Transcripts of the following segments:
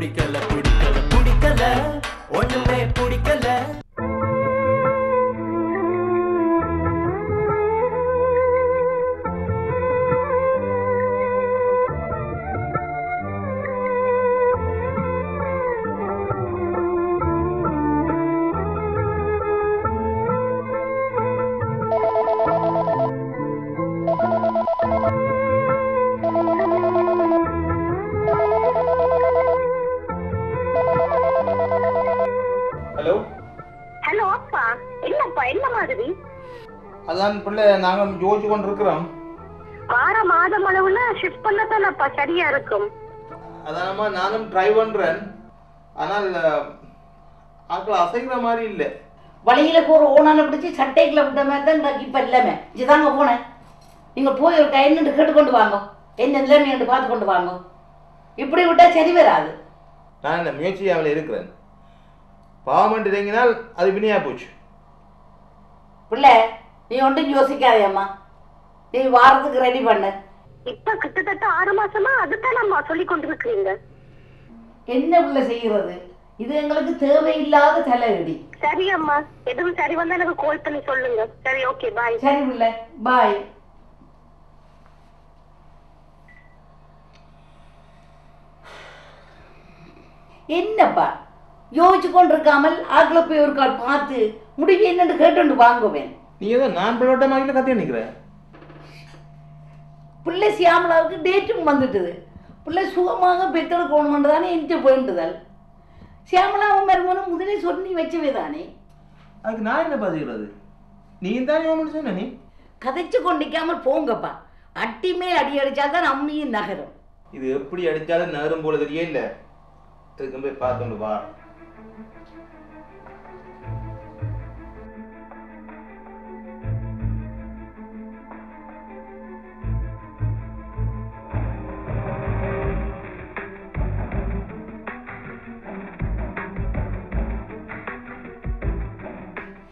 பிடிக்கல பிடிக்கல பிடிக்கல ஒண்ணுமே பிடிக்கல. ஹலோ ஹலோ அப்பா, என்னப்பா என்ன மாதிரி? அதான் பிள்ளை நாங்கள் யோசிச்சு கொண்டு இருக்கிறோம். வார மாதம் அளவுல ஷிஃப்ட் பண்ணத்தானப்பா சரியா இருக்கும். அதானம்மா நானும் ட்ரை பண்ணுறேன். ஆனால் ஆக்கள் அசைக்கிற மாதிரி இல்லை. வழியில போற ஓனான பிடிச்சி சட்டைக்குள்ள விட்ட மாதிரி தான் எனக்கு இப்ப எல்லாமே. இதுதாங்க போனேன். நீங்க போய் ஒரு கைன்னு கேட்டுக்கொண்டு வாங்க, என்ன இல்லைன்னு பார்த்து கொண்டு வாங்க. இப்படி விட்டா சரி வராது. நான் இந்த முயற்சியாவில் இருக்கிறேன். பாவமெண்ட் இறங்கினால் அது வினையா போச்சு. பிள்ளை நீ ஒன்றும் யோசிக்காதேம்மா, நீ வாரத்துக்கு ரெடி பண்ணு. இப்ப கிட்டத்தட்ட 6 மாசமா அதுதான் நம்ம சொல்லி கொண்டிருக்கிறீங்க. என்ன பிள்ளை செய்யறது, இது எங்களுக்கு தேவையில்லாத தலையடி. சரி அம்மா, எதுவும் சரி வந்தா எனக்கு கால் பண்ணி சொல்லுங்க. சரி, ஓகே, பாய். சரி பிள்ளை, பாய். என்னப்பா யோசிச்சு கொண்டிருக்காமல் ஆக்களை போய் ஒரு கால் பார்த்து முடிவு என்னன்னு கேட்டு வாங்குவேன். நீ ஏதோ நான் பிள்ளோட்ட மாதிரி கத்திய நிற்கிற. பிள்ளை சியாமலாவுக்கு டேட்டும் வந்துட்டுது. பிள்ளை சுகமாக பெற்றெடுக்கணுமென்று தானே என்கிட்ட வேண்டுதல். சியாமலாவும் மருமனும் முதலே சொல்லி வச்சவே தானே. அதுக்கு நான் என்ன பதிக்கிறது? நீ தான் யோகம்னு சொன்ன. நீ கதைச்சு கொண்டிக்காமல் போங்கப்பா. அட்டி மேல் அடி அடிச்சால்தான் அம்மியின் நகரம். இது எப்படி அடித்தாலும் நகரும் போல தெரிய இல்லை. இதுக்கு போய் பார்த்துண்டு வா.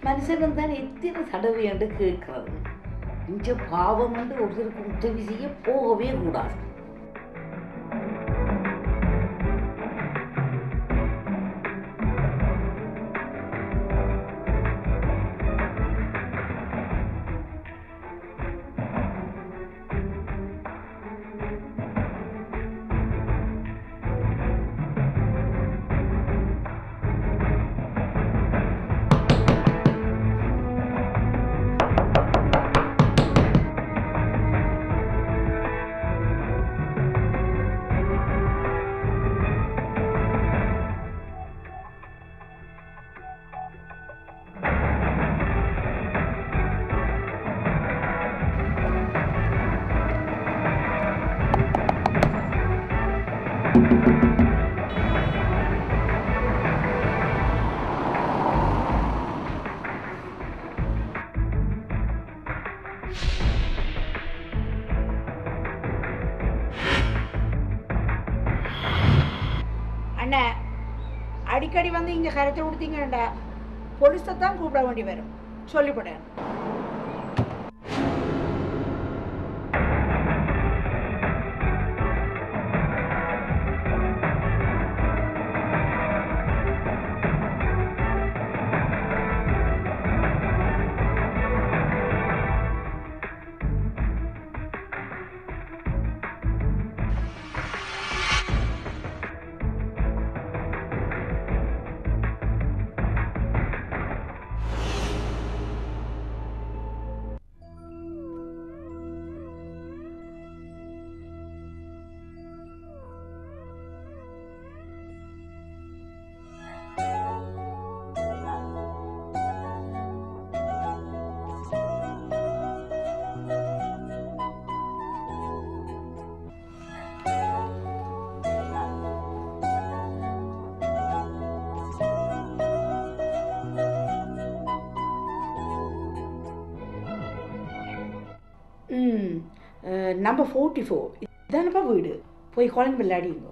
மனுஷனும் தான் எத்தனை தடவை என்று கேட்கிறது. இங்க பாவம் என்று ஒருத்தருக்கு உதவி செய்ய போகவே கூடாது. அண்ணா அடிக்கடி வந்து இங்கே கரைச்சி கொடுத்தீங்கடா போலீஸை தான் கூப்பிட வேண்டி வரும். சொல்லிவிடேன். நம்பர் 44 இதானப்பா வீடு. போய் குழம்பு விளையாடிங்க.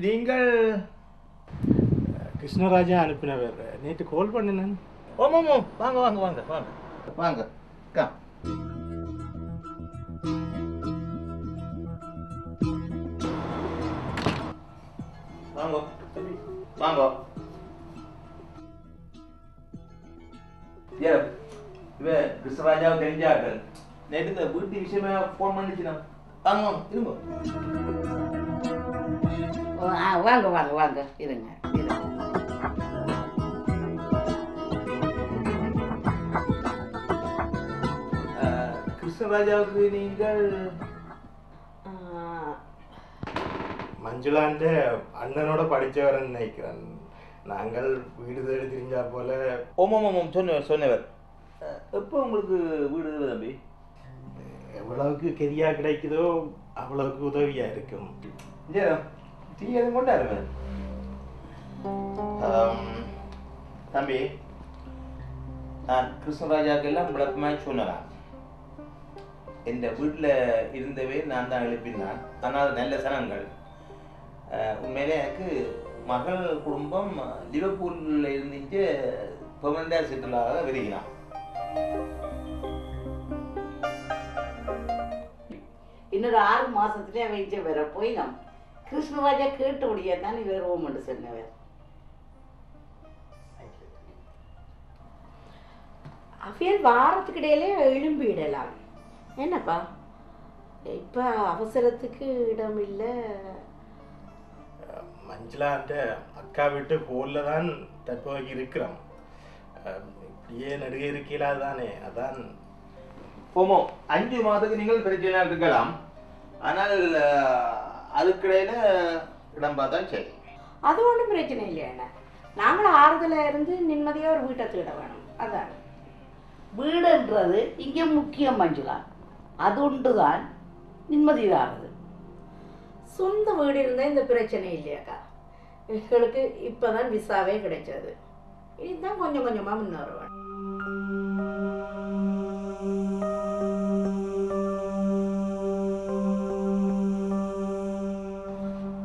நீங்கள் கிருஷ்ணராஜா அனுப்பினவர் நேற்று கால் பண்ணினேன். ஓமாமோ வாங்க வாங்க வாங்க வாங்க வாங்க கா வாங்க வாங்க ஏ இவ கிருஷ்ணராஜாவை தெரிஞ்சாக்கள் நேற்று இந்த வீட்டு விஷயமா ஃபோன் பண்ணிச்சுனா வாங்க வாங்க இருங்க வாங்க வாங்க வாங்க இருங்க இருங்க. கிருஷ்ணராஜாவுக்கு நீங்கள் மஞ்சுளாண்ட அண்ணனோட படித்தவர்ன்னு நினைக்கிறேன். நாங்கள் வீடு தேடி தெரிஞ்சா போல. ஓமாமாம் சொன்னவர் எப்போ உங்களுக்கு வீடு தம்பி? எவ்வளவுக்கு கெதியா கிடைக்குதோ அவ்வளவுக்கு உதவியா இருக்கும். டீ எதுவும் கொண்டாருங்க தம்பி. நான் கிருஷ்ணராஜாவுக்கு எல்லாம் விளக்கமாக சொன்னேன். என் வீட்டில் இருந்தவே நான் தான் எழுப்பினான். ஆனால் நல்ல சனங்கள். உண்மையிலே எனக்கு மகள் குடும்பம் லிவர்பூலில் இருந்துச்சு பெர்மனண்டாக செட்டிலாக விரிகிறான். இன்னொரு 6 மாசத்துலயே அவன் வர போய் நம் கிருஷ்ணராஜா கேட்டபடியா தான் இவர் ஓமண்டு சொன்னவர். அவியல் வாரத்துக்கு இடையிலே எழும்பிடலாம். என்னப்பா இப்போ அவசரத்துக்கு இடம் இல்லை. மஞ்சுளாண்ட அக்கா வீட்டு போல தான் தற்போதைக்கு இருக்கிறோம். இப்படியே நடுகை இருக்கீங்களா தானே? அதான் போமோ 5 மாதத்துக்கு நீங்கள் பிரச்சனை இருக்கலாம். ஆனால் அதுக்கிடையில இடம் பார்த்தா சரி. அது ஒன்றும் பிரச்சனை இல்லையாண்ணா. நாங்களும் ஆறுதலாக இருந்து நிம்மதியாக ஒரு வீட்டை தேட வேணும். அதான் வீடுன்றது இங்கே முக்கியம் மஞ்சுளா. அது ஒன்றுதான் நிம்மதியாகுது. சொந்த வீடு இருந்தால் இந்த பிரச்சனை இல்லையாக்கா. எங்களுக்கு இப்போ தான் விசாவே கிடைச்சது. இதுதான் கொஞ்சம் கொஞ்சமாக முன்னேறுவேன்.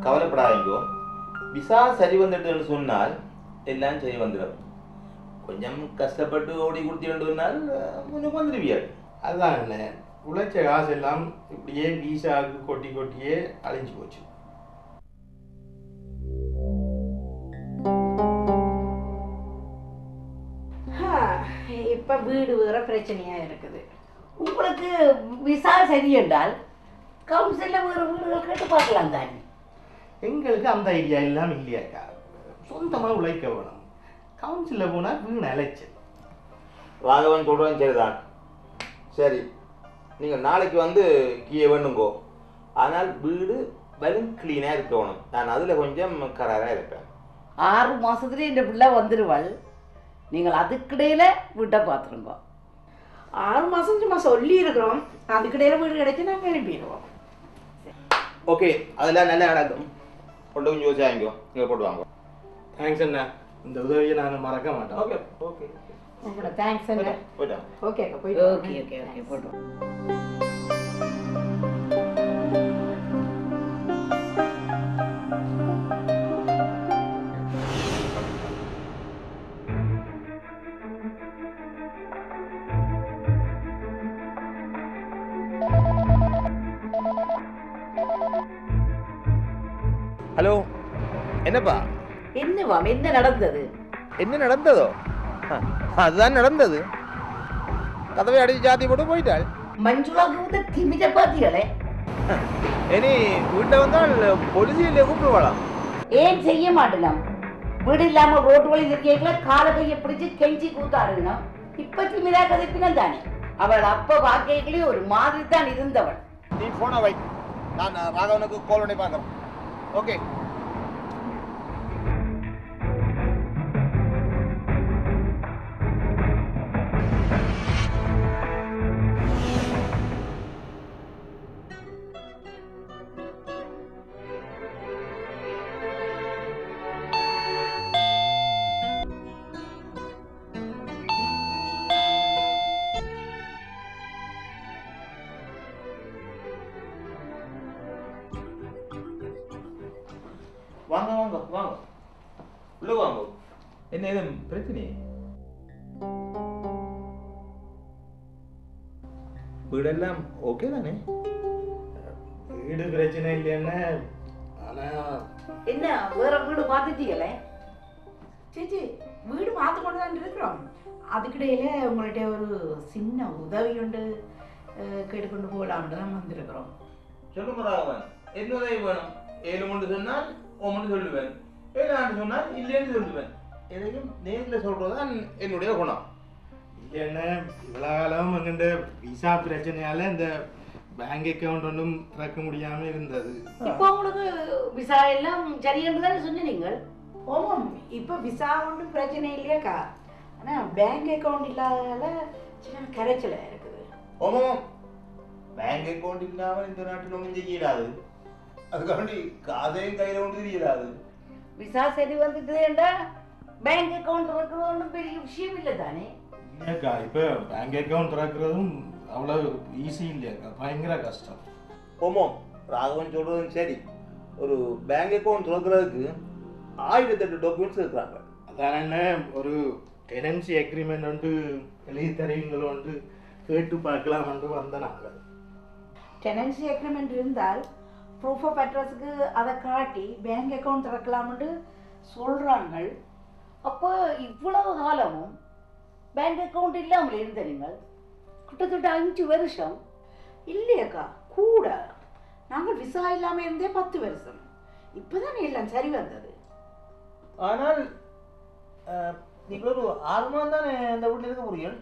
கவலைப்படாதீங்கோ. விசா சரி வந்துடுதுன்னு சொன்னால் எல்லாம் சரி வந்துடும். கொஞ்சம் கஷ்டப்பட்டு ஓடி கொடுத்தீங்கன்னால் முன்னுக்கு வந்துடுவியாள். அதுதான் என்ன உழைச்ச காசு எல்லாம் இப்படியே வீசாவுக்கு கொட்டி கொட்டியே அழிஞ்சு போச்சு. இப்போ வீடு வேற பிரச்சனையாக இருக்குது. உங்களுக்கு விசா சரி என்றால் கவுன்சிலில் வேறு வீடுகள் கேட்டு பார்க்கலாம் தானே. எங்களுக்கு அந்த ஐடியா எல்லாம் இல்லையாக்கா. சொந்தமாக உழைக்க வேணும். கவுன்சிலில் போனால் வீண் அலைச்சு. ராகவன் சொல்கிறேன் சரிதான். சரி, நீங்கள் நாளைக்கு வந்து கீழே வேணுங்கோ. ஆனால் வீடு வெறும் க்ளீனாக இருக்கணும். நான் அதில் கொஞ்சம் கராராக இருப்பேன். 6 மாசத்துலேயே இந்த பிள்ளை வந்துடுவாள். நீங்கள் அதுக்கிடையில் வீட்டை பார்த்துருங்க. 6 மாதம் சும்மா சொல்லி இருக்கிறோம். அதுக்கிடையில வீடு கிடைச்சி நாங்கள் எழுப்பிடுவோம். ஓகே, அதெல்லாம் நல்லா நடக்கும். கொண்டு கொஞ்சம் யோசிச்சு வாங்கிக்கோ. நீங்கள் போட்டு வாங்க. தேங்க்ஸ் அண்ணா. இந்த உதவியை நான் மறக்க மாட்டேன். ஓகே ஓகே உங்களோட தேங்க்ஸ் அண்ணா. போயிட்டாங்க. ஓகே அக்கா போயிட்டு ஓகே ஓகே ஓகே போட்டோம். ஹலோ, என்னப்பா? என்னவாம் என்ன நடந்தது? என்ன நடந்ததோ? அதுதான் நடந்தது. கதவை அடிச்சு ஜாதி போட்டு போயிட்டாள். மஞ்சுளாக்கு வந்து திமிர பாத்திகளே. இனி வீட்டை வந்தால் பொலிசியில் கூப்பிடுவாளாம். ஏன் செய்ய மாட்டேலாம்? வீடு இல்லாம ரோட்டு வழி இருக்கீங்களா? கால கையை பிடிச்சு கெஞ்சி கூத்தாடுனா இப்ப திமிரா கதைப்பினம் தானே. அவள் அப்ப வாக்கைகளே ஒரு மாதிரி தான் இருந்தவள். நீ போனை வை, நான் ராகவனுக்கு கால் பண்ணி பார்க்குறேன். ஓகே. வாங்க வாங்க வாங்க உள்ள வாங்க. என்ன ஏதும் பிரச்சனை? வீடெல்லாம் ஓகே தானே? வீடு பிரச்சனை இல்லைன்னா ஆனா என்ன வேற வீடு பார்த்துட்டீங்களே? சேச்சி வீடு பார்த்து கொண்டு தான் இருக்கிறோம். அதுக்கிடையில உங்கள்கிட்ட ஒரு சின்ன உதவி உண்டு கேட்டுக்கொண்டு போகலாம்னு தான் வந்திருக்கிறோம். சொல்லுங்க ராகவன், என்ன உதவி வேணும்? 7 மணி சொன்னால் 1 மணி சொல்லுவேன், 7 ஆண்டு சொன்னால் இல்லைன்னு சொல்லுவேன். எதையும் நேரில் சொல்றதுதான் என்னுடைய குணம். இல்லைன்னா இவ்வளோ காலம் எங்கிட்ட விசா பிரச்சனையால இந்த பேங்க் அக்கௌண்ட் ஒன்றும் திறக்க முடியாம இருந்தது. இப்போ உங்களுக்கு விசா எல்லாம் சரியென்று தானே சொன்னீங்க? ஓமாம், இப்போ விசா ஒன்றும் பிரச்சனை இல்லையாக்கா. ஆனால் பேங்க் அக்கௌண்ட் இல்லாத சின்ன கரைச்சலாக இருக்குது. ஓமாம், பேங்க் அக்கௌண்ட் இல்லாமல் இந்த நாட்டில் ஒன்றும் செய்யலாது. அதுக்காண்டி காதையும் கையில் கொண்டு தெரியலாது. விசா சரி வந்துட்டுதேண்டா பேங்க் அக்கௌண்ட் இருக்கிறது ஒன்றும் பெரிய விஷயம் இல்லை தானே? இல்லையாக்கா, இப்போ பேங்க் அக்கௌண்ட் திறக்கிறதும் அவ்வளோ ஈஸி இல்லையாக்கா, பயங்கர கஷ்டம். ஓமாம், ராகவன் சொல்றதும் சரி. ஒரு பேங்க் அக்கௌண்ட் திறக்கிறதுக்கு 1008 டாக்குமெண்ட்ஸ் இருக்கிறாங்க. அதான் என்ன ஒரு டெனன்சி அக்ரிமெண்ட் வந்து எழுதி தருவீங்களோ வந்து கேட்டு பார்க்கலாம்னு வந்த நாங்கள். டெனன்சி அக்ரிமெண்ட் இருந்தால் ப்ரூஃப் ஆஃப் அட்ரஸுக்கு அதை காட்டி பேங்க் அக்கௌண்ட் திறக்கலாம்னு சொல்கிறாங்க. அப்போ இவ்வளவு காலமும் பேங்க் அக்கௌண்ட் இல்லாமல் இருந்த நீங்கள் கிட்டத்தட்ட 5 வருஷம். இல்லையாக்கா, கூட நாங்கள் விசா இல்லாமல் இருந்தே 10 வருஷம். இப்போ தானே எல்லாம் சரி வந்தது. ஆனால் நீங்கள் ஒரு 6 மாதம் தானே அந்த வீட்டில் இருக்க முடியும்.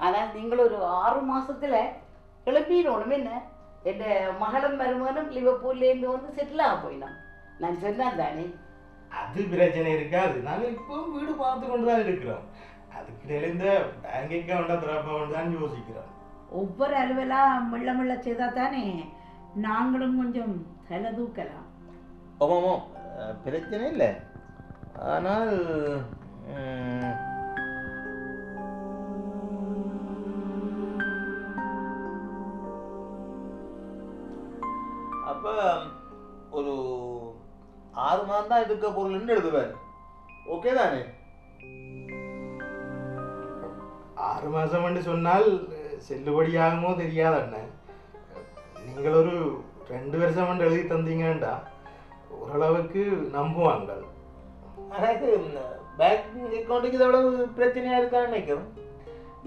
ஆனால் நீங்கள் ஒரு 6 மாசத்துல எழுப்பிடணும். என்ன என் மகளும் மருமகனும் லிவர்பூல்லேருந்து வந்து செட்டில் ஆக போயினோம். நான் சொன்னேன் தானே. அது பிரச்சனை இருக்காது. நாங்கள் இப்போ வீடு பார்த்து கொண்டு தான் இருக்கிறோம். அதுக்கிடையில இந்த பேங்க் அக்கௌண்ட்டை திறப்பவன் தான் யோசிக்கிறோம். ஒவ்வொரு அலுவலாக மெல்ல மெல்ல செய்தால் தானே நாங்களும் கொஞ்சம் தலை தூக்கலாம். ஓமாமோ, பிரச்சனை இல்லை. ஆனால் அப்போ ஒரு 6 மாதம் தான் இருக்க பொருள்னு எழுதுவேன். ஓகே தானே? 6 மாதம் சொன்னால் செல்லுபடியாகுமோ தெரியாது அண்ணன். நீங்கள் ஒரு 2 வருஷம் எழுதி தந்தீங்கண்டா ஓரளவுக்கு நம்புவாங்க. அதாவது பேங்க் அக்கௌண்ட்டுக்கு இது எவ்வளவு பிரச்சனையாக இருக்கான்னு நினைக்கிறோம்.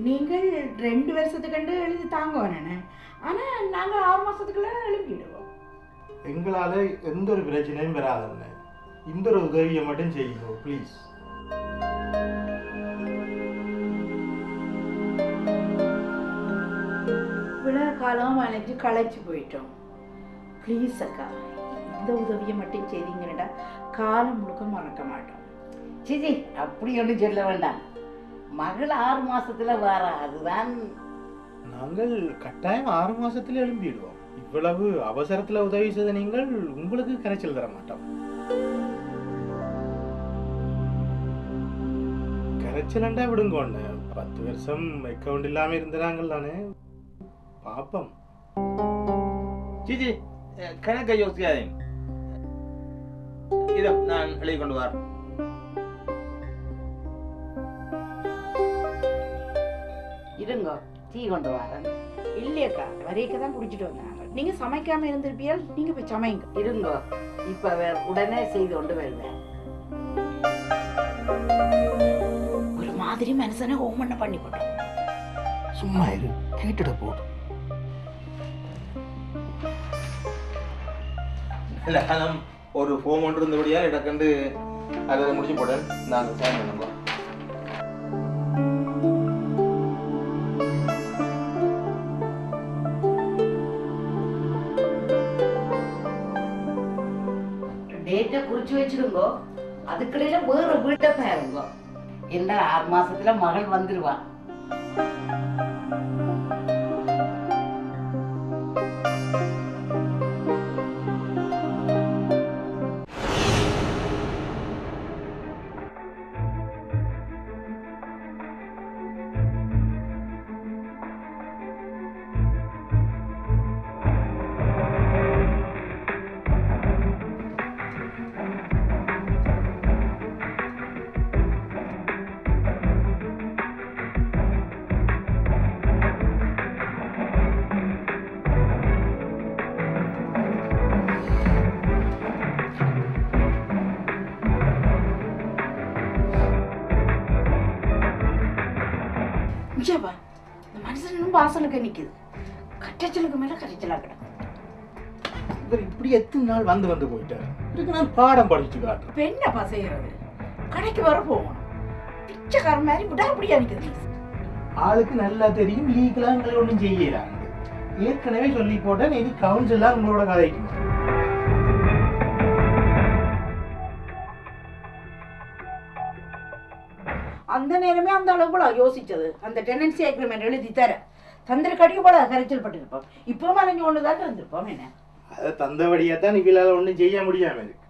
நீங்கள் 2 வருஷத்துக்கு எழுதி தாங்க வேணே. ஆனால் நாங்கள் 6 மாதத்துக்குள்ள எழுப்பிடுவோம். எங்களால் எந்த ஒரு பிரச்சனையும் வராதண்ண. இந்த ஒரு உதவியை மட்டும் செய்யணும் ப்ளீஸ். விழா காலம் அலைஞ்சு களைச்சு போயிட்டோம். ப்ளீஸ் அக்கா, இந்த உதவியை மட்டும் செய்தீங்கடா காலம் முழுக்க மறக்க மாட்டோம். சிச்சி அப்படி ஒன்றும் சொல்ல வேண்டாம். மகள் 6 மாசத்துல வர, அதுதான். நாங்கள் கட்டாயம் 6 மாசத்துல எழும்பிடுவோம். இவ்வளவு அவசரத்துல உதவி செய்த நீங்கள் உங்களுக்கு கரைச்சல் தர மாட்டோம். கரைச்சலண்டா விடுங்க ஒண்ணு. 10 வருஷம் அக்கௌண்ட் இல்லாம இருந்தாங்கள் தானே, பாப்பம். ஜிஜி, கணக்கை யோசிக்காதீங்க. இதை நான் எழுதி கொண்டு வரேன். இருங்க, டீ கொண்டு வரேன். இல்லையக்கா, வரைக்க தான் குடிச்சிட்டு வந்தாங்க. நீங்க சமைக்காம இருந்திருப்பியால் நீங்க போய் சமைங்க. இருங்க, இப்ப உடனே செய்து கொண்டு வருவேன். ஒரு மாதிரி மனுஷனை ஹோமண்ண பண்ணி போட்டோம். சும்மா இரு, கேட்டுட போடு. இல்லை, நான் ஒரு ஃபோம் ஒன்று இருந்தபடியா இடக்கண்டு அதை முடிச்சு போட்டேன். நாங்கள் சைன் பண்ணுங்க. டேட்டை குறிச்சு வச்சிருங்கோ. அதுக்கிடையில வேற வீட்டை பாருங்க. என்ன 6 மாசத்துல மகள் வந்துருவா. இங்கேப்பா இந்த மனுஷன் இன்னும் வாசலுக்கு நிற்குது. கரைச்சலுக்கு மேலே கரைச்சலாக கிடக்கு. இவர் இப்படி எத்தனை நாள் வந்து போயிட்டாரு. இதுக்கு நான் பாடம் படிச்சு காட்டுறேன். இப்போ என்னப்பா செய்யறது? கடைக்கு வர போகணும். பிச்சைக்காரன் மாதிரி விடாப்படியா நிற்குது. ஆளுக்கு நல்லா தெரியும் லீகலா எங்களை ஒன்றும் செய்யலாங்க. ஏற்கனவே சொல்லி போட்டேன், இனி கவுன்சிலாம் உங்களோட கதைக்கு. அந்த நேரமே அந்த அளவுக்குள்ள யோசிச்சது. அந்த டெனன்சி அக்ரிமெண்ட் எழுதி தர தந்திரக்கடிக்கு போல கரைச்சல் பட்டிருப்போம். இப்போ மறைஞ்சு ஒன்று தான் இருந்திருப்போம். என்ன அதை தந்தபடியா தான் இவளால் ஒன்றும் செய்ய முடியாம இருக்கு.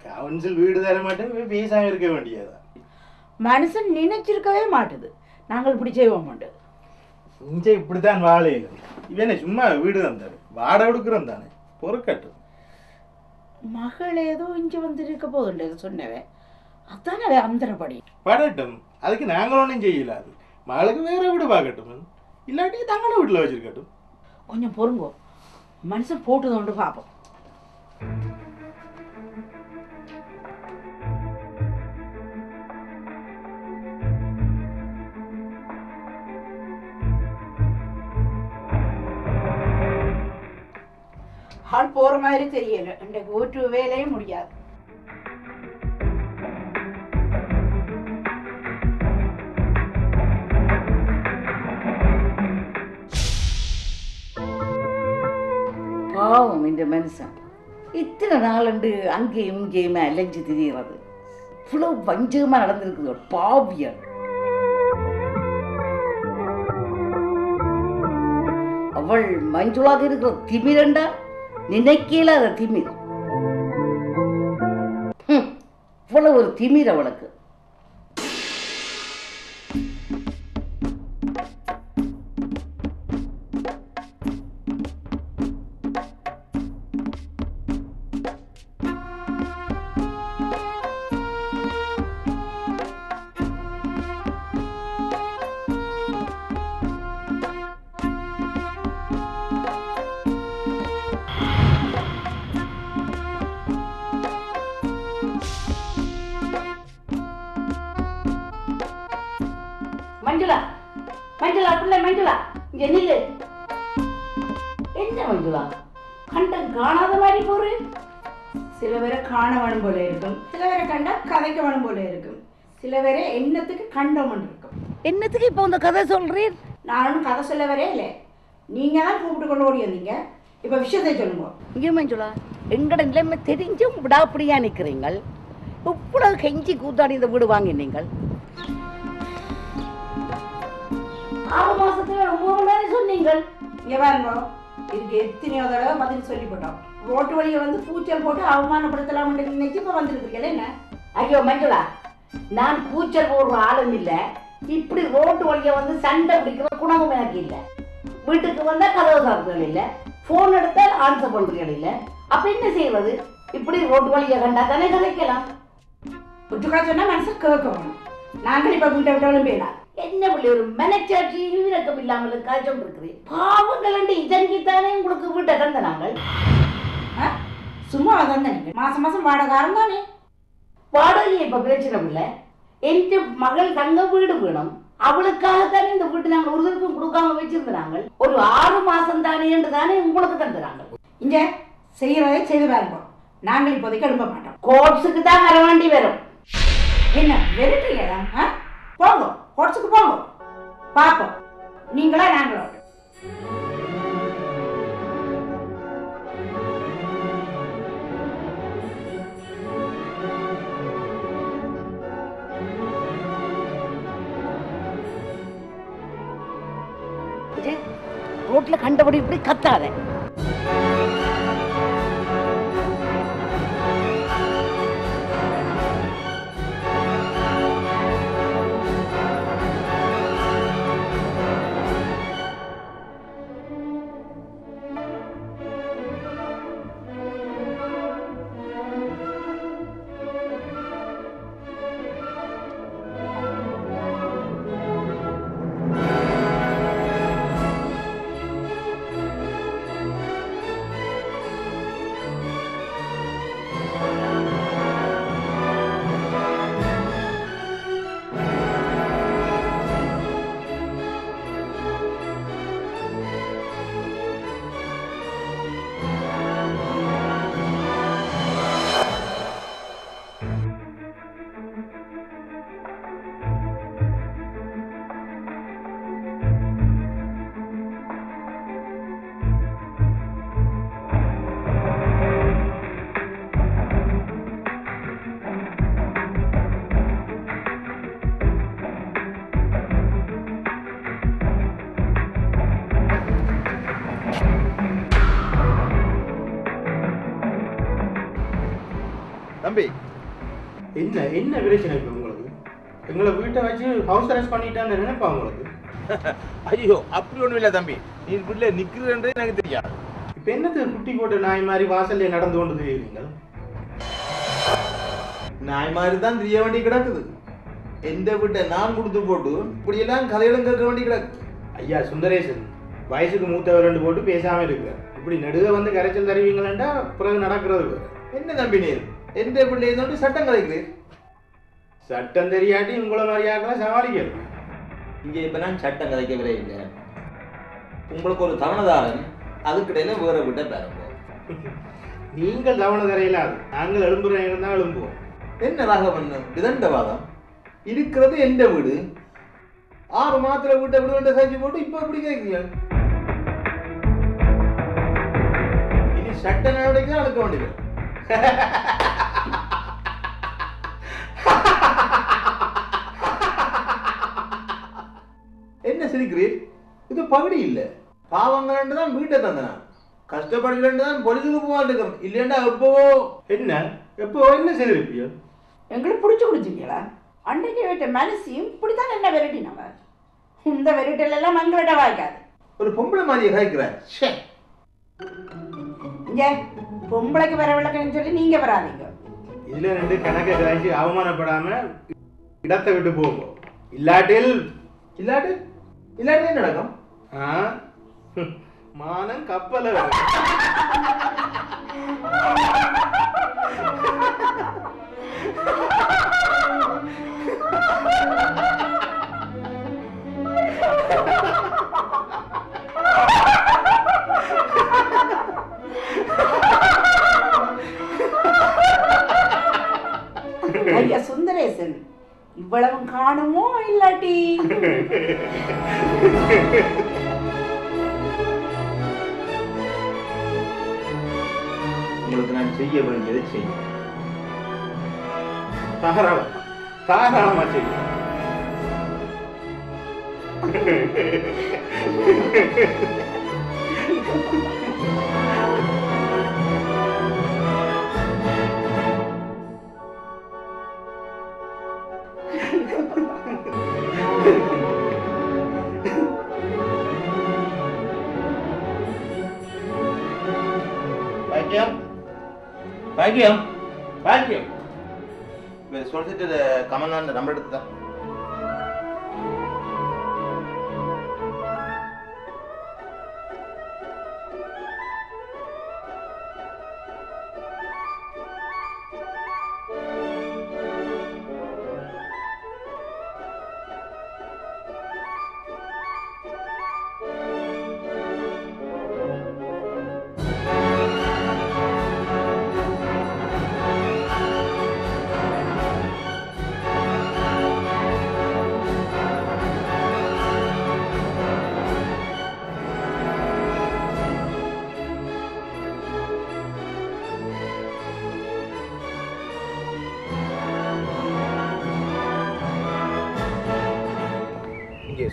கவுன்சில் வீடு தர மாட்டேன், பேசாம இருக்க வேண்டியதான். மனுஷன் நினைச்சிருக்கவே மாட்டுது நாங்கள் இப்படி செய்வோம். இங்க இப்படித்தான் வாழையில இவனை சும்மா வீடு தந்தாரு, வாடகை கொடுக்குறோம் தானே, பொறுக்கட்டும். மகள் ஏதோ இங்க வந்து இருக்க போதுண்டது சொன்னவன், அதானே அந்தரப்படி படட்டும். அதுக்கு நாங்கள் ஒன்றும் செய்யலாது. மகளுக்கு வேற வீடு பார்க்கட்டும், இல்லாட்டி தங்கள வீட்டில் வச்சிருக்கட்டும். கொஞ்சம் பொறுங்கோ, மனுஷன் போட்டுது கொண்டு பார்ப்போம். ஆள் போற மாதிரி தெரியல. இன்றைக்கு ஒரு வேலையும் முடியாது. பாவம் இந்த மனுஷன் இத்தனை நாளண்டு அங்கேயும் இங்கேயுமே அலைஞ்சு திரிகிறது. இவ்வளவு வஞ்சகமா நடந்திருக்குது ஒரு பாவியல். அவள் மஞ்சுளாக இருக்கிற திமிரண்டா நினைக்கல. அதை திமிர் இவ்வளவு ஒரு திமிர் அவளுக்கு. மஞ்சுளா, மஞ்சுளா, பிள்ளை மஞ்சுளா, இங்க நில்லு. என்ன மஞ்சுளா, கண்டம் காணாத மாதிரி போரு? சில பேரை காண வேணும் போல இருக்கும், சில பேரை கண்டா கதைக்க வேணும் போல இருக்கும், சில பேரை எண்ணத்துக்கு கண்டம் இருக்கும். என்னத்துக்கு இப்போ இந்த கதை சொல்றீர்? நானும் கதை சொல்ல வரே இல்லை, நீங்க தான் கூப்பிட்டு கொண்டு ஓடி வந்தீங்க. இப்ப விஷயத்தை சொல்லுங்க. இங்கே மஞ்சுளா, எங்கட நிலைமை தெரிஞ்சும் விடாப்படியா நிற்கிறீங்கள். இவ்வளவு கெஞ்சி கூத்தாடி இந்த வீடு வாங்கினீங்கள். 6 மாசத்துல 9 நாள் சொன்னீங்கள். இங்க பாருங்க, இதுக்கு எத்தனையோ தடவை பதில் சொல்லி போட்டோம். ரோட்டு வழியை வந்து பூச்சல் போட்டு அவமானப்படுத்தலாம் நினைச்சு இப்ப வந்திருக்கீங்களே. என்ன ஐயோ மஞ்சுளா, நான் கூச்சல் போடுற ஆளும் இல்ல. இப்படி ரோட்டு வழியை வந்து சண்டை பிடிக்கிற குணமும் எனக்கு இல்லை. வீட்டுக்கு வந்தா கதவு சாப்பிடுறது இல்லை, போன் எடுத்தால் ஆன்சர் பண்றீங்க இல்லை. அப்ப என்ன செய்வது? இப்படி ரோட்டு வழியை கண்டா தானே கதைக்கலாம். ஒட்டுக்கா சொன்னா மனசு கேட்கணும். நாங்கள் இப்ப வீட்டை விட்டாலும் போயிடலாம். என்ன பிள்ளை ஒரு மனச்சாட்சி இறக்கம் இல்லாமல் காய்ச்சல் இருக்கிறேன். பாவங்கள் இதங்கித்தானே உங்களுக்கு வீட்டை தந்த நாங்கள். சும்மா வந்தா நீங்க மாசம் மாசம் வாடகாரம் தானே. வாடகை இப்ப பிரச்சனை இல்லை. என் மகள் தங்க வீடு வேணும், அவளுக்காகத்தானே இந்த வீட்டு நாங்கள் ஒருத்தருக்கும் கொடுக்காம வச்சிருந்தாங்க. ஒரு 6 மாசம் தானே என்று தானே உங்களுக்கு தந்துறாங்க. இங்க செய்யறதை செய்து பாருங்க. நாங்கள் இப்போதைக்கு எழும்ப மாட்டோம். கோட்ஸுக்கு தான் வர வேண்டி வரும். என்ன வெறுப்பீங்களா? போங்க, கோட்ஸுக்கு போங்க, பாப்போம் நீங்களா நாங்களோ. ரோட்ல கண்டபடி இப்படி கத்தாத. தம்பி என்ன என்ன பிரச்சனை இப்போ உங்களுக்கு? எங்களை வீட்டை வச்சு ஹவுஸ் அரெஸ்ட் பண்ணிட்டான்னு நினைப்பா உங்களுக்கு? ஐயோ அப்படி ஒன்றும் இல்லை தம்பி, நீ வீட்டில் நிற்கிறன்றே எனக்கு தெரியாது. இப்போ என்னது குட்டி போட்ட நாய் மாதிரி வாசல்ல நடந்து கொண்டு தெரியுறீங்க? நாய் மாதிரி தான் தெரிய வேண்டி கிடக்குது. எந்த வீட்டை நான் கொடுத்து போட்டு இப்படியெல்லாம் கதைகளும் கேட்க வேண்டி கிடக்கு. ஐயா சுந்தரேசன், வயசுக்கு மூத்தவர் 2 போட்டு பேசாமல் இருக்கிறார். இப்படி நடுக வந்து கரைச்சல் தருவீங்களா பிறகு நடக்கிறது வேறு. என்ன தம்பி நீர் எந்த பிள்ளை தோண்டி சட்டம் கலைக்கிறேன்? சட்டம் தெரியாட்டி உங்களை மாதிரியாக்கலாம் சமாளிக்கிறது. இங்கே இப்போ நான் சட்டம் கதைக்கவே இல்லை. உங்களுக்கு ஒரு தவணைதாரன், அதுக்கிடையில வேற வீட்டை பாருங்க. நீங்கள் தவணை தரையிலாது, நாங்கள் எழும்புறோம் தான் எழும்புவோம். என்ன ராகவன் விதண்டவாதம்? இருக்கிறது எந்த வீடு, 6 மாத்திர வீட்டை விடுவேண்ட செஞ்சு போட்டு இப்போ இப்படி கேட்குறீங்க. இனி சட்ட நடவடிக்கை தான் எடுக்க வேண்டியது. என்ன சிரிக்கிறீர்? இது பகுதி இல்லை. பாவங்கள் தான் வீட்டை தந்தனா, கஷ்டப்படுகிறேன் தான் பொலிசுக்கு போவான். இல்லைண்டா எப்பவோ என்ன செய்திருப்பியோ? எங்களுக்கு பிடிச்சி கொடுத்தீங்களா? அன்றைக்கு வீட்டு மனசியும் இப்படித்தான் என்ன வெரைட்டினவ. இந்த வெரைட்டிலெல்லாம் எங்கள்கிட்ட வாய்க்காது. ஒரு பொம்பளை மாதிரியே காய்க்கிறேன். இங்க பொம்பளைக்கு வர விளக்குன்னு சொல்லி நீங்க வராதீங்க. இதுல 2 கணக்கை கலாய்ச்சி அவமானப்படாம இடத்தை விட்டு போவோம். இல்லாட்டில் என்ன நடக்கும்? மானம் கப்பல ஐயா சுந்தரேசன், இவ்வளவும் காணுமோ இல்லாட்டி? உங்களுக்கு நான் செய்ய வேண்டியதை செய்ய தாராளமா செய்ய. பாக்கியம் சொல்லிட்டு கமல்நாத் நம்பர் எடுத்துதான்.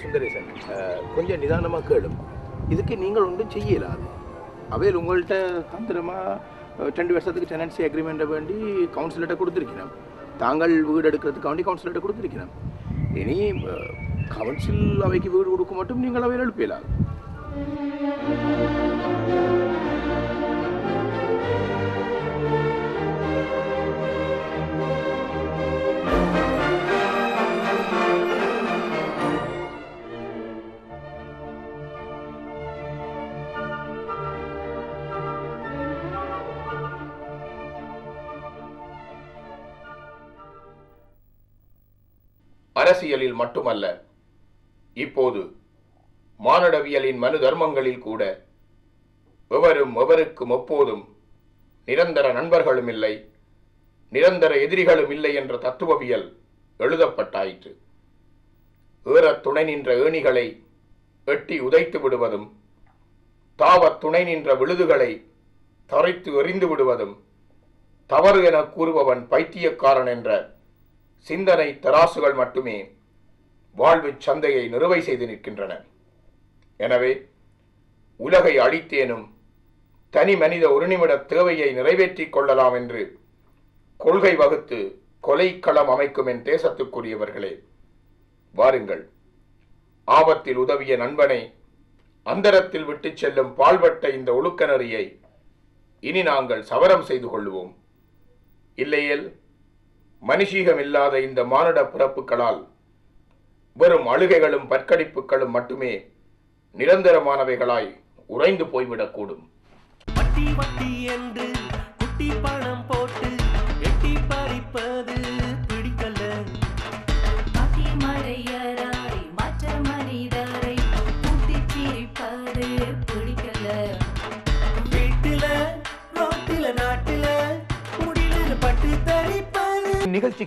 சுந்தரேசன், கொஞ்சம் நிதானமாக கேளும். இதுக்கு நீங்கள் ஒன்றும் செய்யலாது. அவையில் உங்கள்கிட்ட தந்திரமாக 2 வருஷத்துக்கு டெனன்சி அக்ரிமெண்ட்டை வேண்டி கவுன்சிலர்கிட்ட கொடுத்துருக்கிறோம். தாங்கள் வீடு எடுக்கிறதுக்கு வேண்டி கவுன்சிலர்கிட்ட கொடுத்துருக்கிறோம். இனி கவுன்சில் அவைக்கு வீடு கொடுக்க மட்டும் நீங்கள் அவையில் எழுப்பலாது. அரசியலில் மட்டுமல்ல, இப்போது மானுடவியலின் மனு தர்மங்களில் கூட எவரும் எவருக்கும் எப்போதும் நிரந்தர நண்பர்களும் இல்லை, நிரந்தர எதிரிகளும் இல்லை என்ற தத்துவவியல் எழுதப்பட்டாயிற்று. ஏறத் துணை நின்ற ஏணிகளை எட்டி உதைத்து விடுவதும், தாவத் துணை நின்ற விழுதுகளை தரைத்து எறிந்து விடுவதும், தவறு என கூறுபவன் பைத்தியக்காரன் என்ற சிந்தனை தராசுகள் மட்டுமே வாழ்வு சந்தையை நிறுவை செய்து நிற்கின்றன. எனவே உலகை அழித்தேனும் தனி மனித ஒரு நிமிட தேவையை நிறைவேற்றிக் கொள்ளலாம் என்று கொள்கை வகுத்து கொலைக்களம் அமைக்கும் என் தேசத்துக்குரியவர்களே, வாருங்கள். ஆபத்தில் உதவிய நண்பனை அந்தரத்தில் விட்டு செல்லும் பாழ்பட்ட இந்த ஒழுக்க நெறியை இனி நாங்கள் சவரம் செய்து கொள்வோம். இல்லையேல் மனுஷீகம் இல்லாத இந்த மானுட பிறப்புகளால் வெறும் அழுகைகளும் பற்கடிப்புகளும் மட்டுமே நிரந்தரமானவைகளாய் உறைந்து போய்விடக்கூடும். வட்டி வட்டி என்று குட்டி பணம் போட்டு எட்டி பறிப்பது பிடிக்கல. மறையராய் மற்ற மனிதரை கூட்டி சிரிப்பது பிடிக்கல. வீட்டில ரோட்டில நாட்டில முடிவில் பட்டு தரிப்பது. நிகழ்ச்சி